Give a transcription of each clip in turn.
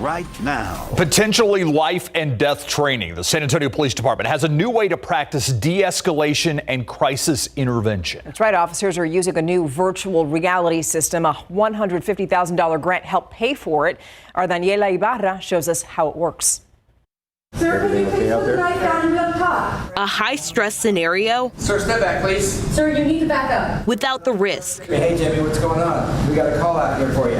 right now. Potentially life and death training. The San Antonio Police Department has a new way to practice de-escalation and crisis intervention. That's right. Officers are using a new virtual reality system. A $150,000 grant helped pay for it. Our Daniela Ibarra shows us how it works. Sir, can you please put the knife down and be on top? A high-stress scenario. Sir, step back, please. Sir, you need to back up. Without the risk. Hey, Jimmy, what's going on? We got a call out here for you.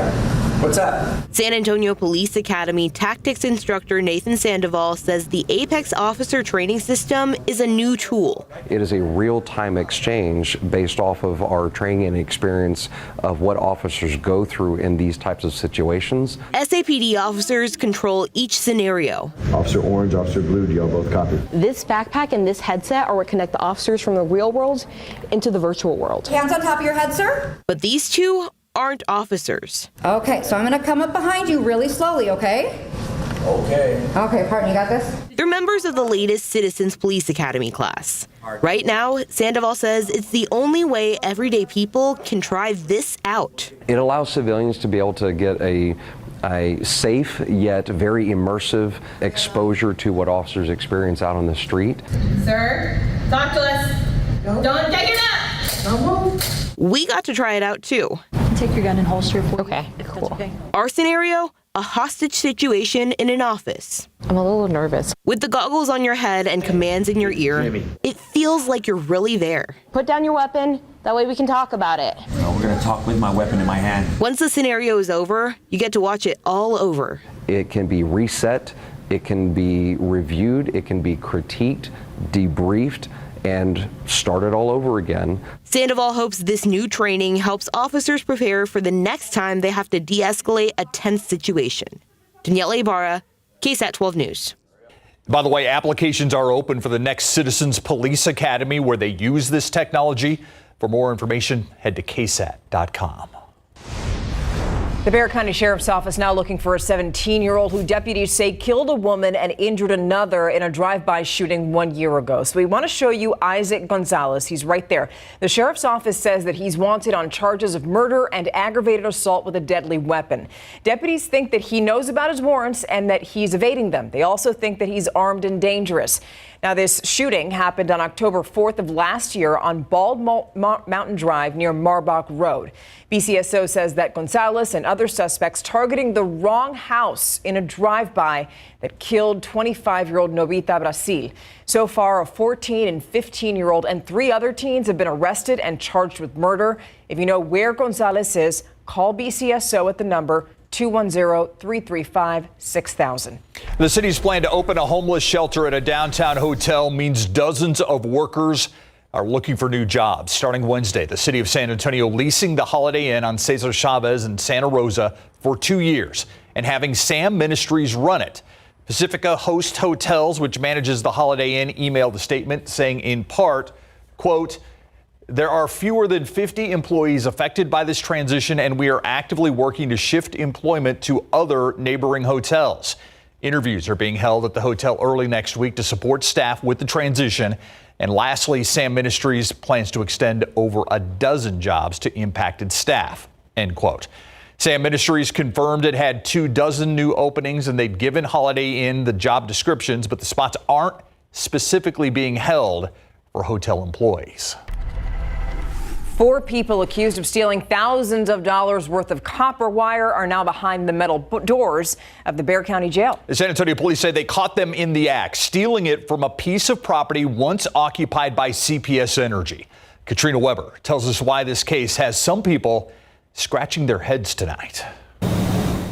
What's up? San Antonio Police Academy tactics instructor Nathan Sandoval says the Apex officer training system is a new tool. It is a real-time exchange based off of our training and experience of what officers go through in these types of situations. SAPD officers control each scenario. Officer Orange, Officer Blue, do y'all both copy? This backpack and this headset are what connect the officers from the real world into the virtual world. Hands on top of your head, sir. But these two aren't officers. Okay, so I'm gonna come up behind you really slowly, okay? Okay. Okay, partner, you got this? They're members of the latest Citizens Police Academy class. Right now, Sandoval says it's the only way everyday people can try this out. It allows civilians to be able to get a safe yet very immersive exposure to what officers experience out on the street. Sir, talk to us. Don't take it up. Don't move. We got to try it out too. Take your gun and holster for Okay, cool. Okay. Our scenario, a hostage situation in an office. I'm a little nervous. With the goggles on your head and commands in your ear, it feels like you're really there. Put down your weapon, that way we can talk about it. No, we're gonna talk with my weapon in my hand. Once the scenario is over, you get to watch it all over. It can be reset, it can be reviewed, it can be critiqued, debriefed, and started all over again. Sandoval hopes this new training helps officers prepare for the next time they have to de-escalate a tense situation. Daniela Ibarra, KSAT 12 News. By the way, applications are open for the next Citizens Police Academy where they use this technology. For more information, head to KSAT.com. The Bexar County Sheriff's Office now looking for a 17-year-old who deputies say killed a woman and injured another in a drive-by shooting 1 year ago. So we want to show you Isaac Gonzalez. He's right there. The Sheriff's Office says that he's wanted on charges of murder and aggravated assault with a deadly weapon. Deputies think that he knows about his warrants and that he's evading them. They also think that he's armed and dangerous. Now, this shooting happened on October 4th of last year on Bald Mountain Drive near Marbach Road. BCSO says that Gonzalez and other suspects targeting the wrong house in a drive-by that killed 25-year-old Novita Brasil. So far, a 14 and 15-year-old and 3 other teens have been arrested and charged with murder. If you know where Gonzalez is, call BCSO at the number 210-335-6000. The city's plan to open a homeless shelter at a downtown hotel means dozens of workers are looking for new jobs. Starting Wednesday, the city of San Antonio leasing the Holiday Inn on Cesar Chavez in Santa Rosa for 2 years and having Sam Ministries run it. Pacifica Host Hotels, which manages the Holiday Inn, emailed a statement saying in part, quote, "There are fewer than 50 employees affected by this transition, and we are actively working to shift employment to other neighboring hotels." Interviews are being held at the hotel early next week to support staff with the transition. And lastly, Sam Ministries plans to extend over a dozen jobs to impacted staff, end quote. Sam Ministries confirmed it had 24 new openings and they'd given Holiday Inn the job descriptions, but the spots aren't specifically being held for hotel employees. 4 people accused of stealing thousands of dollars worth of copper wire are now behind the metal doors of the Bexar County Jail. The San Antonio police say they caught them in the act, stealing it from a piece of property once occupied by CPS Energy. Katrina Weber tells us why this case has some people scratching their heads tonight.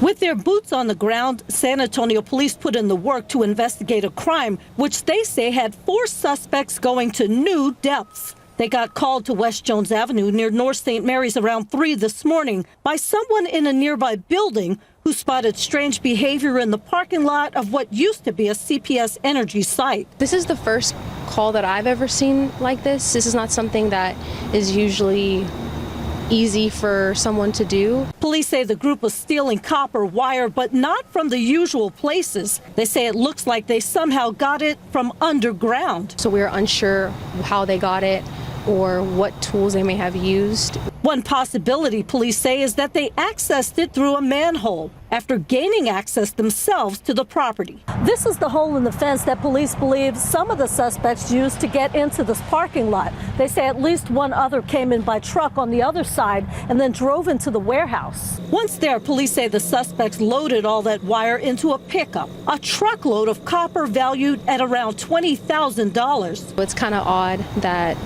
With their boots on the ground, San Antonio police put in the work to investigate a crime, which they say had 4 suspects going to new depths. They got called to West Jones Avenue near North St. Mary's around 3 this morning by someone in a nearby building who spotted strange behavior in the parking lot of what used to be a CPS Energy site. This is the first call that I've ever seen like this. This is not something that is usually easy for someone to do. Police say the group was stealing copper wire, but not from the usual places. They say it looks like they somehow got it from underground. So we're unsure how they got it or what tools they may have used. One possibility, police say, is that they accessed it through a manhole after gaining access themselves to the property. This is the hole in the fence that police believe some of the suspects used to get into this parking lot. They say at least one other came in by truck on the other side and then drove into the warehouse. Once there, police say the suspects loaded all that wire into a pickup, a truckload of copper valued at around $20,000. It's kind of odd that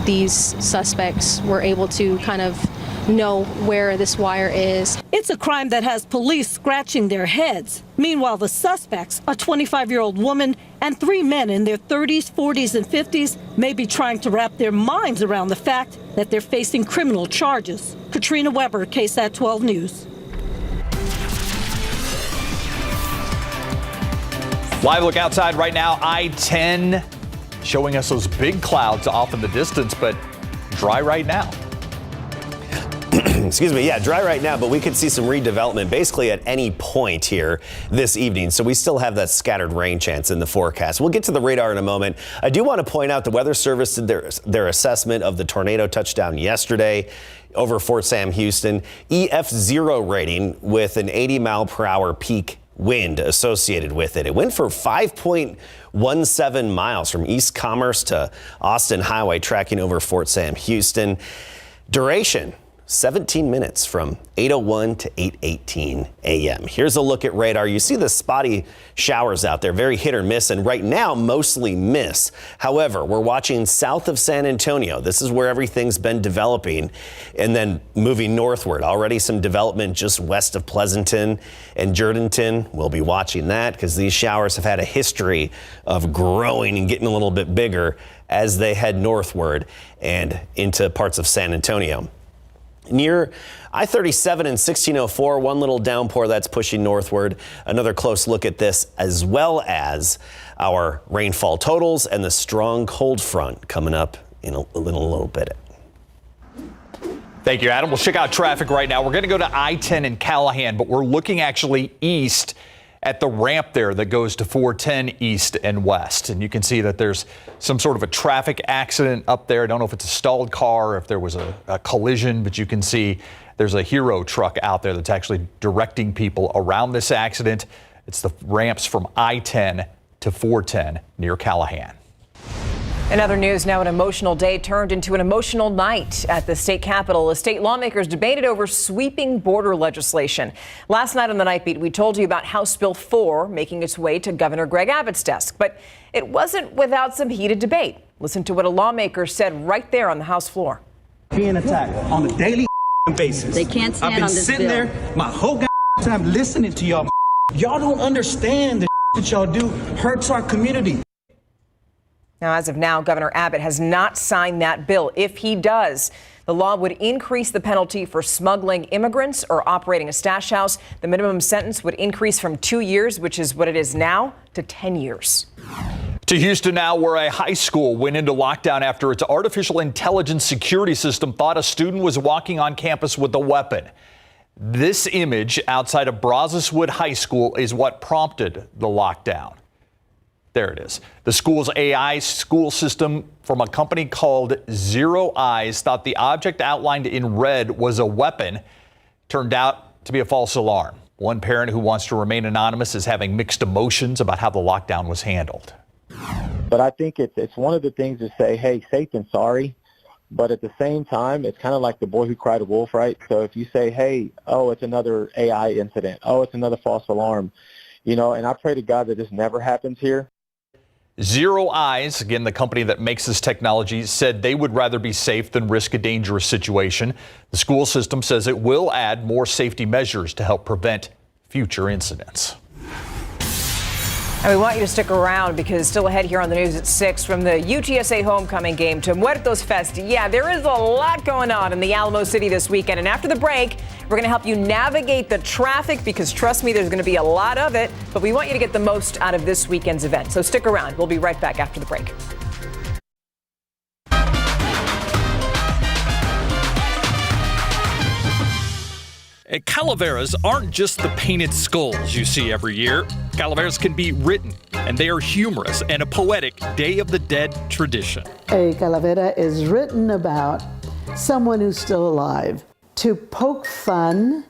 these suspects were able to kind of know where this wire is. It's a crime that has police scratching their heads. Meanwhile, the suspects, a 25-year-old woman and 3 men in their 30s, 40s, and 50s, may be trying to wrap their minds around the fact that they're facing criminal charges. Katrina Weber, KSAT 12 News. Live look outside right now, I-10 showing us those big clouds off in the distance, but dry right now. Excuse me, yeah, dry right now, but we could see some redevelopment basically at any point here this evening. So we still have that scattered rain chance in the forecast. We'll get to the radar in a moment. I do want to point out the Weather Service did their assessment of the tornado touchdown yesterday over Fort Sam Houston. EF0 rating with an 80 mile per hour peak wind associated with it. It went for 5.17 miles from East Commerce to Austin Highway, tracking over Fort Sam Houston. Duration, 17 minutes from 8:01 to 8:18 a.m. Here's a look at radar. You see the spotty showers out there, very hit or miss, and right now mostly miss. However, we're watching south of San Antonio. This is where everything's been developing, and then moving northward. Already some development just west of Pleasanton and Jourdanton. We'll be watching that because these showers have had a history of growing and getting a little bit bigger as they head northward and into parts of San Antonio. Near I-37 and 1604, one little downpour that's pushing northward. Another close look at this, as well as our rainfall totals and the strong cold front coming up in a little bit. Thank you, Adam. We'll check out traffic right now. We're going to go to I-10 in Callahan, but we're looking actually east at the ramp there that goes to 410 east and west. And you can see that there's some sort of a traffic accident up there. I don't know if it's a stalled car or if there was a collision, but you can see there's a Hero truck out there that's actually directing people around this accident. It's the ramps from I-10 to 410 near Callahan. In other news, now an emotional day turned into an emotional night at the state capitol as state lawmakers debated over sweeping border legislation. Last night on the Night Beat, we told you about House Bill 4 making its way to Governor Greg Abbott's desk. But it wasn't without some heated debate. Listen to what a lawmaker said right there on the House floor. Being attacked on a daily basis. They can't stand on this bill. I've been sitting there my whole time listening to y'all. Y'all don't understand the that y'all do hurts our community. Now, as of now, Governor Abbott has not signed that bill. If he does, the law would increase the penalty for smuggling immigrants or operating a stash house. The minimum sentence would increase from 2 years, which is what it is now, to 10 years. To Houston now, where a high school went into lockdown after its artificial intelligence security system thought a student was walking on campus with a weapon. This image outside of Brazoswood High School is what prompted the lockdown. There it is. The school's AI school system from a company called Zero Eyes thought the object outlined in red was a weapon. Turned out to be a false alarm. One parent who wants to remain anonymous is having mixed emotions about how the lockdown was handled. But I think it's one of the things to say, hey, safe and sorry. But at the same time, it's kind of like the boy who cried wolf, right? So if you say, hey, oh, it's another AI incident. Oh, it's another false alarm. You know, and I pray to God that this never happens here. Zero Eyes, again, the company that makes this technology, said they would rather be safe than risk a dangerous situation. The school system says it will add more safety measures to help prevent future incidents. And we want you to stick around because still ahead here on the news at 6, from the UTSA homecoming game to Muertos Fest. Yeah, there is a lot going on in the Alamo City this weekend. And after the break, we're going to help you navigate the traffic because trust me, there's going to be a lot of it. But we want you to get the most out of this weekend's event. So stick around. We'll be right back after the break. Calaveras aren't just the painted skulls you see every year. Calaveras can be written, and they are humorous and a poetic Day of the Dead tradition. A calavera is written about someone who's still alive. To poke fun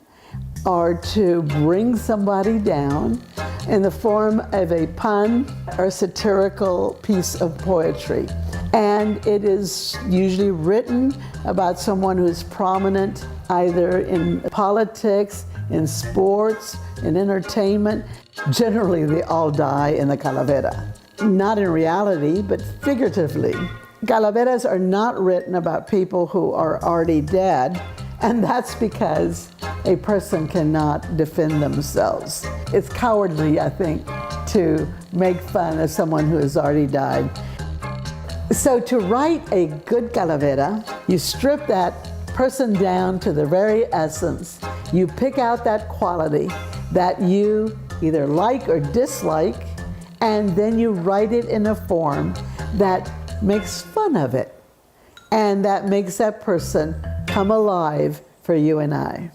or to bring somebody down in the form of a pun or satirical piece of poetry. And it is usually written about someone who's prominent either in politics, in sports, in entertainment. Generally, they all die in the calavera. Not in reality, but figuratively. Calaveras are not written about people who are already dead, and that's because a person cannot defend themselves. It's cowardly, I think, to make fun of someone who has already died. So to write a good calavera, you strip that person down to the very essence. You pick out that quality that you either like or dislike, and then you write it in a form that makes fun of it, and that makes that person come alive for you and I.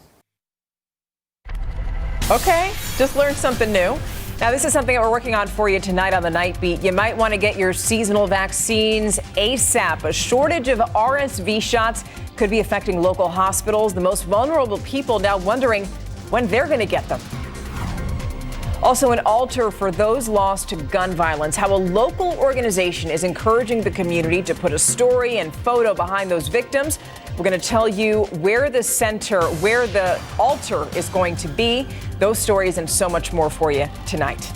Okay, just learned something new. Now, this is something that we're working on for you tonight on the Night Beat. You might want to get your seasonal vaccines ASAP. A shortage of RSV shots could be affecting local hospitals. The most vulnerable people now wondering when they're going to get them. Also, an altar for those lost to gun violence. How a local organization is encouraging the community to put a story and photo behind those victims. We're going to tell you where the altar is going to be. Those stories and so much more for you tonight.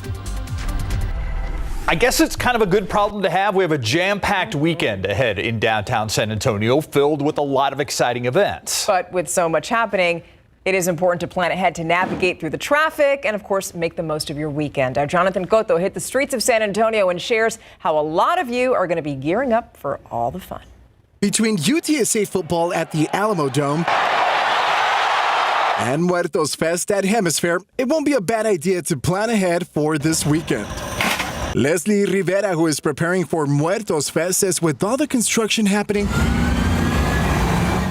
I guess it's kind of a good problem to have. We have a jam-packed weekend ahead in downtown San Antonio, filled with a lot of exciting events. But with so much happening, it is important to plan ahead to navigate through the traffic and, of course, make the most of your weekend. Our Jonathan Cotto hit the streets of San Antonio and shares how a lot of you are going to be gearing up for all the fun. Between UTSA football at the Alamo Dome and Muertos Fest at Hemisphere, it won't be a bad idea to plan ahead for this weekend. Leslie Rivera, who is preparing for Muertos Fest, says with all the construction happening,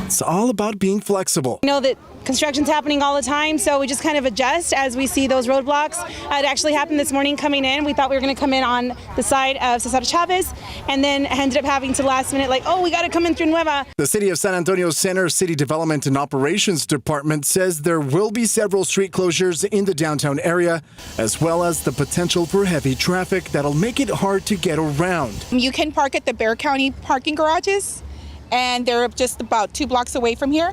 it's all about being flexible. We know that construction's happening all the time, so we just kind of adjust as we see those roadblocks. It actually happened this morning coming in. We thought we were going to come in on the side of Cesar Chavez, and then ended up having to last minute, we got to come in through Nueva. The City of San Antonio Center City Development and Operations Department says there will be several street closures in the downtown area, as well as the potential for heavy traffic that'll make it hard to get around. You can park at the Bexar County parking garages, and they're just about 2 blocks away from here.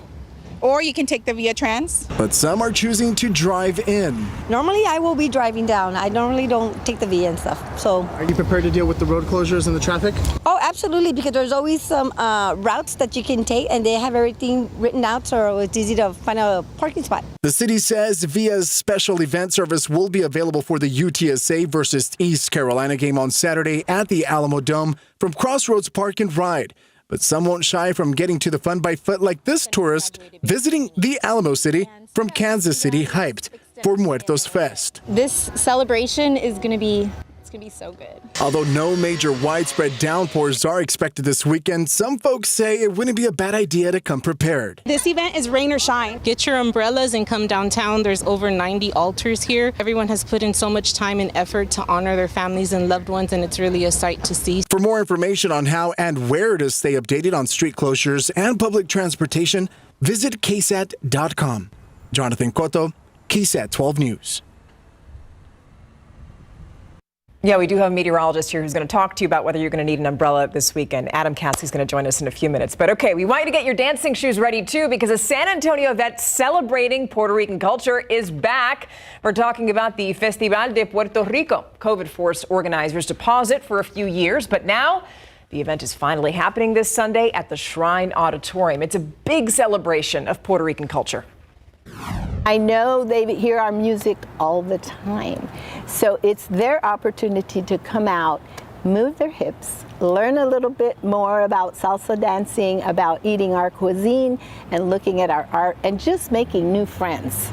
Or you can take the Via Trans. But some are choosing to drive in. Normally I will be driving down. I normally don't take the Via and stuff. So are you prepared to deal with the road closures and the traffic? Oh, absolutely, because there's always some routes that you can take, and they have everything written out, so it's easy to find a parking spot. The city says Via's special event service will be available for the UTSA versus East Carolina game on Saturday at the Alamo Dome from Crossroads Park and Ride. But some won't shy from getting to the fun by foot, like this tourist visiting the Alamo City from Kansas City, hyped for Muertos Fest. This celebration is going to be so good. Although no major widespread downpours are expected this weekend, some folks say it wouldn't be a bad idea to come prepared. This event is rain or shine. Get your umbrellas and come downtown. There's over 90 altars here. Everyone has put in so much time and effort to honor their families and loved ones, and it's really a sight to see. For more information on how and where to stay updated on street closures and public transportation, visit KSAT.com. Jonathan Cotto, KSAT 12 News. Yeah, we do have a meteorologist here who's going to talk to you about whether you're going to need an umbrella this weekend. Adam Katz is going to join us in a few minutes. But okay, we want you to get your dancing shoes ready too, because a San Antonio event celebrating Puerto Rican culture is back. We're talking about the Festival de Puerto Rico. COVID forced organizers to pause it for a few years, but now the event is finally happening this Sunday at the Shrine Auditorium. It's a big celebration of Puerto Rican culture. I know they hear our music all the time, so it's their opportunity to come out, move their hips, learn a little bit more about salsa dancing, about eating our cuisine, and looking at our art, and just making new friends.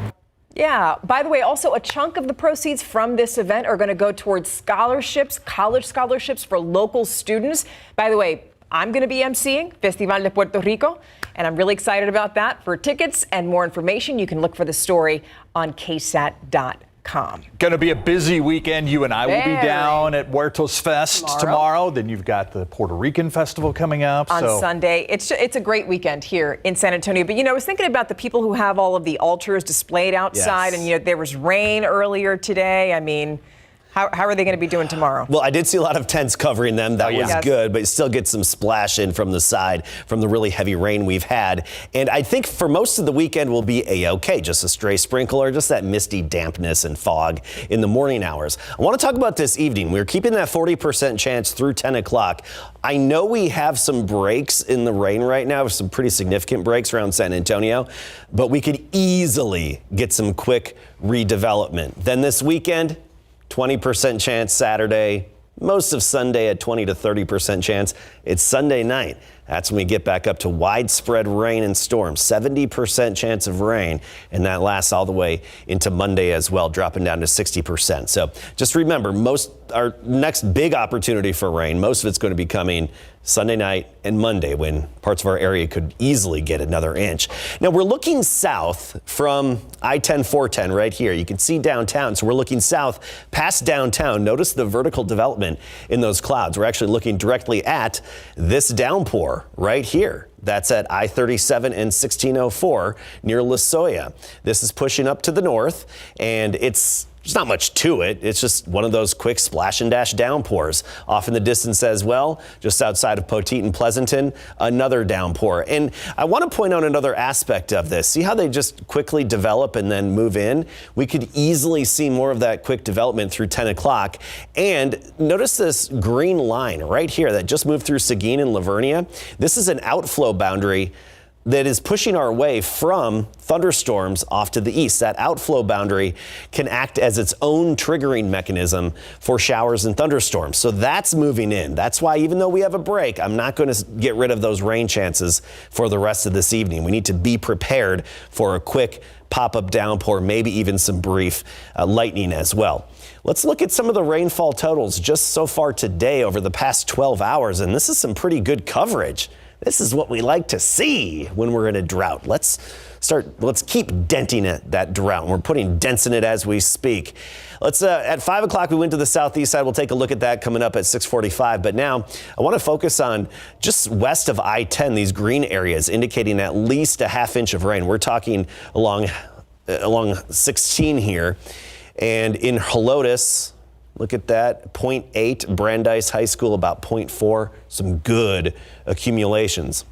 Yeah, by the way, also a chunk of the proceeds from this event are going to go towards scholarships, college scholarships for local students. By the way, I'm going to be emceeing Festival de Puerto Rico, and I'm really excited about that. For tickets and more information, you can look for the story on KSAT.com. calm. Going to be a busy weekend. You and I will be down at Muertos Fest tomorrow. Then you've got the Puerto Rican festival coming up. On Sunday. It's a great weekend here in San Antonio. But, I was thinking about the people who have all of the altars displayed outside. Yes. And, there was rain earlier today. I mean, how are they going to be doing tomorrow? Well, I did see a lot of tents covering them. That was good, but you still get some splash in from the side from the really heavy rain we've had. And I think for most of the weekend will be A-OK, just a stray sprinkle or just that misty dampness and fog in the morning hours. I want to talk about this evening. We're keeping that 40% chance through 10 o'clock. I know we have some breaks in the rain right now, some pretty significant breaks around San Antonio, but we could easily get some quick redevelopment. Then this weekend, 20% chance Saturday, most of Sunday at 20 to 30% chance. It's Sunday night. That's when we get back up to widespread rain and storms, 70% chance of rain, and that lasts all the way into Monday as well, dropping down to 60%. So just remember, our next big opportunity for rain, most of it's going to be coming Sunday night and Monday when parts of our area could easily get another inch. Now we're looking south from I-10, 410 right here. You can see downtown. So we're looking south past downtown. Notice the vertical development in those clouds. We're actually looking directly at this downpour right here. That's at I-37 and 1604 near La Soya. This is pushing up to the north, and there's not much to it. It's just one of those quick splash and dash downpours. Off in the distance as well, just outside of Poteet and Pleasanton, another downpour. And I want to point out another aspect of this. See how they just quickly develop and then move in? We could easily see more of that quick development through 10 o'clock. And notice this green line right here that just moved through Seguin and Lavernia. This is an outflow boundary that is pushing our way from thunderstorms off to the east. That outflow boundary can act as its own triggering mechanism for showers and thunderstorms. So that's moving in. That's why even though we have a break, I'm not going to get rid of those rain chances for the rest of this evening. We need to be prepared for a quick pop-up downpour, maybe even some brief lightning as well. Let's look at some of the rainfall totals just so far today over the past 12 hours, and this is some pretty good coverage. This is what we like to see when we're in a drought. Let's keep denting that drought. We're putting dents in it as we speak. At 5 o'clock, we went to the southeast side. We'll take a look at that coming up at 6:45. But now I want to focus on just west of I-10, these green areas indicating at least a half inch of rain. We're talking along 16 here. And in Helotes, look at that, 0.8, Brandeis High School about 0.4, some good accumulations.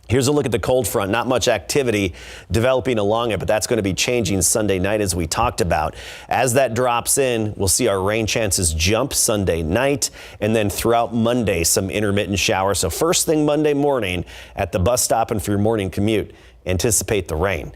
Here's a look at the cold front. Not much activity developing along it, but that's going to be changing Sunday night as we talked about. As that drops in, we'll see our rain chances jump Sunday night, and then throughout Monday, some intermittent showers. So first thing Monday morning at the bus stop and for your morning commute, anticipate the rain.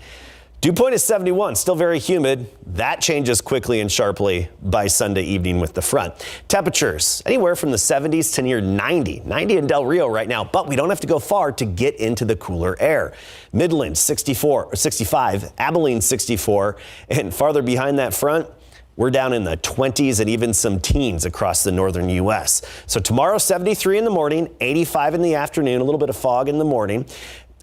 Dew point is 71, still very humid. That changes quickly and sharply by Sunday evening with the front. Temperatures anywhere from the 70s to near 90 in Del Rio right now, but we don't have to go far to get into the cooler air. Midland 65, Abilene 64, and farther behind that front, we're down in the 20s and even some teens across the northern U.S. So tomorrow 73 in the morning, 85 in the afternoon, a little bit of fog in the morning.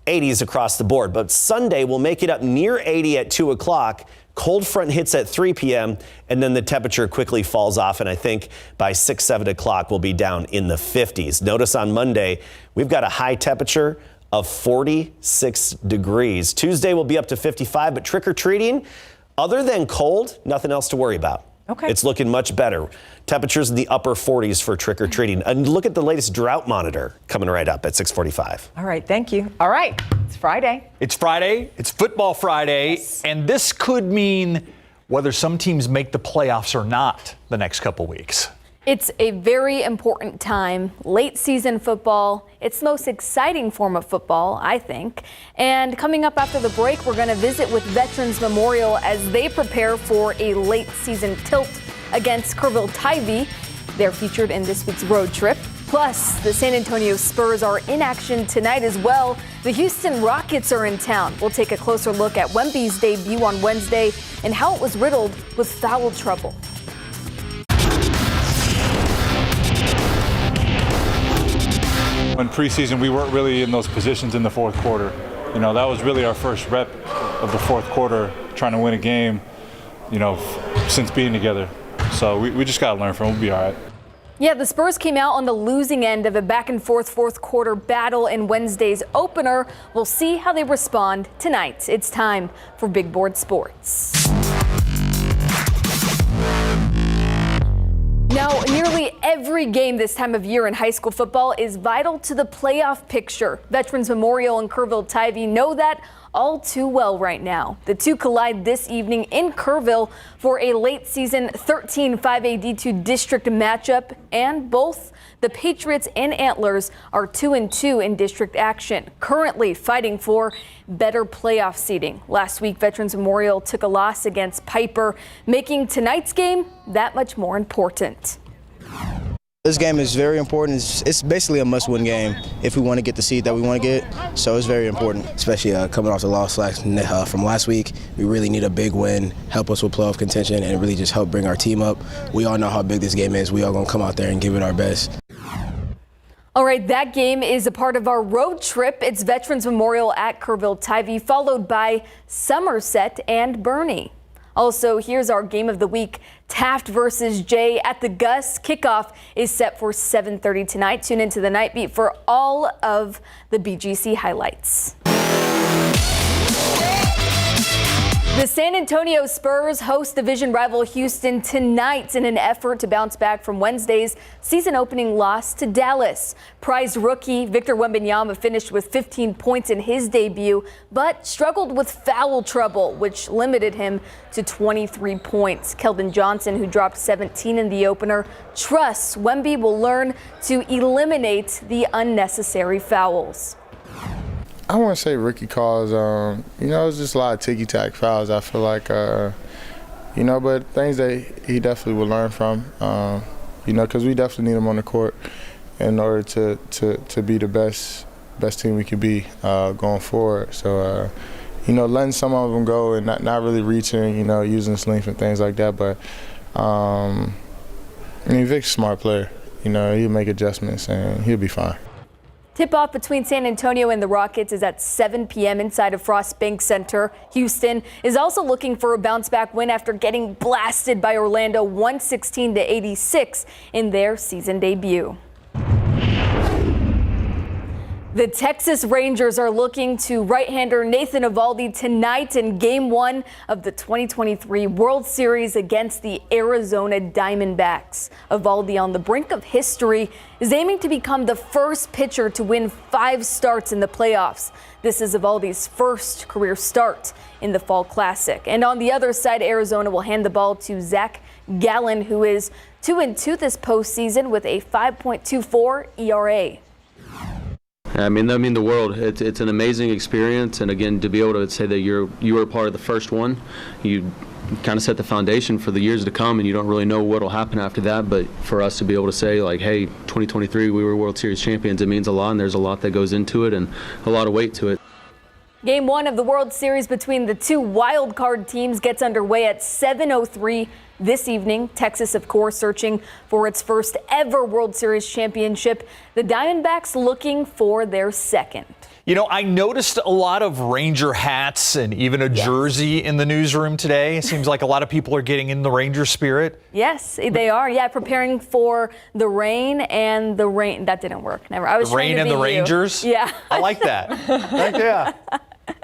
80s across the board, but Sunday will make it up near 80 at 2 o'clock. Cold front hits at 3 p.m. and then the temperature quickly falls off, and I think by 6, 7 o'clock we'll be down in the 50s. Notice on Monday we've got a high temperature of 46 degrees. Tuesday will be up to 55, but trick-or-treating, other than cold, nothing else to worry about. Okay. It's looking much better. Temperatures in the upper 40s for trick-or-treating. And look at the latest drought monitor coming right up at 6:45. All right, thank you. All right, it's Friday. It's Friday. It's Football Friday. Yes. And this could mean whether some teams make the playoffs or not the next couple weeks. It's a very important time. Late season football. It's the most exciting form of football, I think. And coming up after the break, we're going to visit with Veterans Memorial as they prepare for a late season tilt against Kerrville Tivy. They're featured in this week's road trip. Plus, the San Antonio Spurs are in action tonight as well. The Houston Rockets are in town. We'll take a closer look at Wemby's debut on Wednesday and how it was riddled with foul trouble. In preseason, we weren't really in those positions in the fourth quarter. You know, that was really our first rep of the fourth quarter, trying to win a game. You know, since being together. So we just got to learn from it. We'll be all right. Yeah, the Spurs came out on the losing end of a back-and-forth fourth-quarter battle in Wednesday's opener. We'll see how they respond tonight. It's time for Big Board Sports. Now, nearly every game this time of year in high school football is vital to the playoff picture. Veterans Memorial and Kerrville-Tivy know that all too well right now. The two collide this evening in Kerrville for a late season 13-5 AD2 district matchup, and both the Patriots and Antlers are 2-2 in district action, currently fighting for better playoff seeding. Last week, Veterans Memorial took a loss against Piper, making tonight's game that much more important. This game is very important. It's basically a must-win game if we want to get the seed that we want to get, so it's very important. Especially coming off the loss from last week, we really need a big win, help us with playoff contention, and really just help bring our team up. We all know how big this game is. We all going to come out there and give it our best. All right, that game is a part of our road trip. It's Veterans Memorial at Kerrville-Tivy, followed by Somerset and Bernie. Also, here's our game of the week. Taft versus Jay at the Gus. Kickoff is set for 7:30 tonight. Tune into the Night Beat for all of the BGC highlights. The San Antonio Spurs host division rival Houston tonight in an effort to bounce back from Wednesday's season-opening loss to Dallas. Prize rookie Victor Wembanyama finished with 15 points in his debut, but struggled with foul trouble, which limited him to 23 points. Keldon Johnson, who dropped 17 in the opener, trusts Wemby will learn to eliminate the unnecessary fouls. I want to say rookie calls, it's just a lot of ticky-tack fouls, I feel like, but things that he definitely will learn from, because we definitely need him on the court in order to be the best team we can be going forward. So, letting some of them go and not really reaching, using his length and things like that. But, Vic's a smart player. He'll make adjustments and he'll be fine. Tip-off between San Antonio and the Rockets is at 7 p.m. inside of Frost Bank Center. Houston is also looking for a bounce-back win after getting blasted by Orlando 116-86 in their season debut. The Texas Rangers are looking to right-hander Nathan Eovaldi tonight in Game 1 of the 2023 World Series against the Arizona Diamondbacks. Eovaldi, on the brink of history, is aiming to become the first pitcher to win 5 starts in the playoffs. This is Eovaldi's first career start in the Fall Classic. And on the other side, Arizona will hand the ball to Zach Gallen, who is 2-2 this postseason with a 5.24 ERA. I mean the world. It's an amazing experience, and again, to be able to say that you were part of the first one, you kind of set the foundation for the years to come, and you don't really know what will happen after that. But for us to be able to say, like, hey, 2023, we were World Series champions, it means a lot, and there's a lot that goes into it and a lot of weight to it. Game 1 of the World Series between the two wild card teams gets underway at 7:03 this evening. Texas, of course, searching for its first ever World Series championship. The Diamondbacks looking for their second. I noticed a lot of Ranger hats and even a jersey in the newsroom today. It seems like a lot of people are getting in the Ranger spirit. Yes, they are. Yeah, preparing for the rain and the rain. That didn't work. Never. I was the rain and the Rangers? Yeah. I like that. Yeah.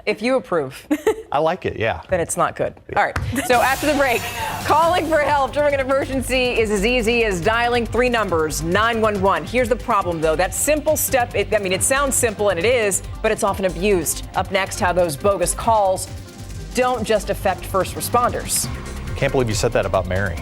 If you approve. I like it, yeah. Then it's not good. All right. So after the break, calling for help during an emergency is as easy as dialing 3 numbers, 911. Here's the problem, though. That simple step, it sounds simple, and it is, but it's often abused. Up next, how those bogus calls don't just affect first responders. Can't believe you said that about Mary.